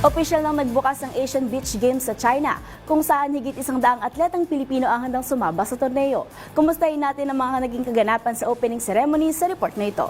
Opisyal nang nagbukas ang Asian Beach Games sa China, kung saan higit 100 atletang Pilipino ang handang sumaba sa torneo. Kumustahin natin ang mga naging kaganapan sa opening ceremony sa report na ito.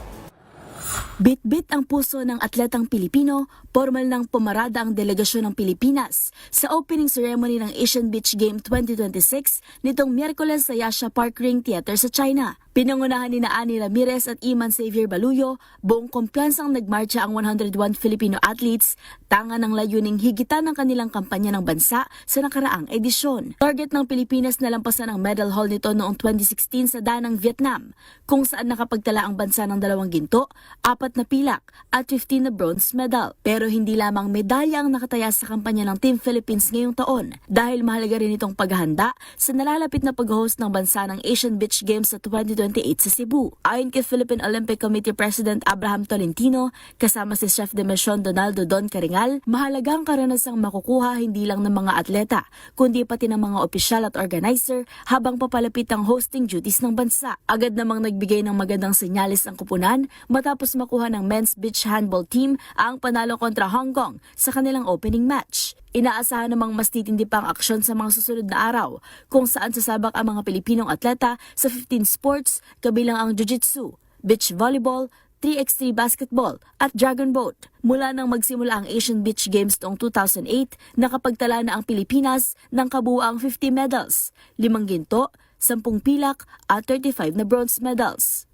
Bit-bit ang puso ng atletang Pilipino, formal nang pumarada ang delegasyon ng Pilipinas sa opening ceremony ng Asian Beach Game 2026 nitong Miyerkules sa Yasha Park Ring Theater sa China. Pinangunahan ni Ani Ramirez at Iman Xavier Baluyo, buong kumpiyansang nagmarcha ang 101 Filipino athletes, tanga ng layuning higitan ng kanilang kampanya ng bansa sa nakaraang edisyon. Target ng Pilipinas na lampasan ang medal haul nito noong 2016 sa Danang, Vietnam, kung saan nakapagtala ang bansa ng 2 ginto, 4 na pilak at 15 na bronze medal. Pero hindi lamang medalya ang nakataya sa kampanya ng Team Philippines ngayong taon dahil mahalaga rin itong paghahanda sa nalalapit na pag-host ng bansa ng Asian Beach Games sa 2028 sa Cebu. Ayon kay Philippine Olympic Committee President Abraham Tolentino, kasama si Chef de Mission Donaldo Don Caringal, mahalagang karanasang makukuha hindi lang ng mga atleta, kundi pati ng mga opisyal at organizer habang papalapit ang hosting duties ng bansa. Agad namang nagbigay ng magandang senyalis ang kupunan matapos makuha ng men's beach handball team ang panalo kontra Hong Kong sa kanilang opening match. Inaasahan namang mas titindi pa ang aksyon sa mga susunod na araw kung saan sasabak ang mga Pilipinong atleta sa 15 sports kabilang ang jiu-jitsu, beach volleyball, 3x3 basketball at dragon boat. Mula nang magsimula ang Asian Beach Games noong 2008, nakapagtala na ang Pilipinas ng kabuuang 50 medals, 5 ginto, 10 pilak at 35 na bronze medals.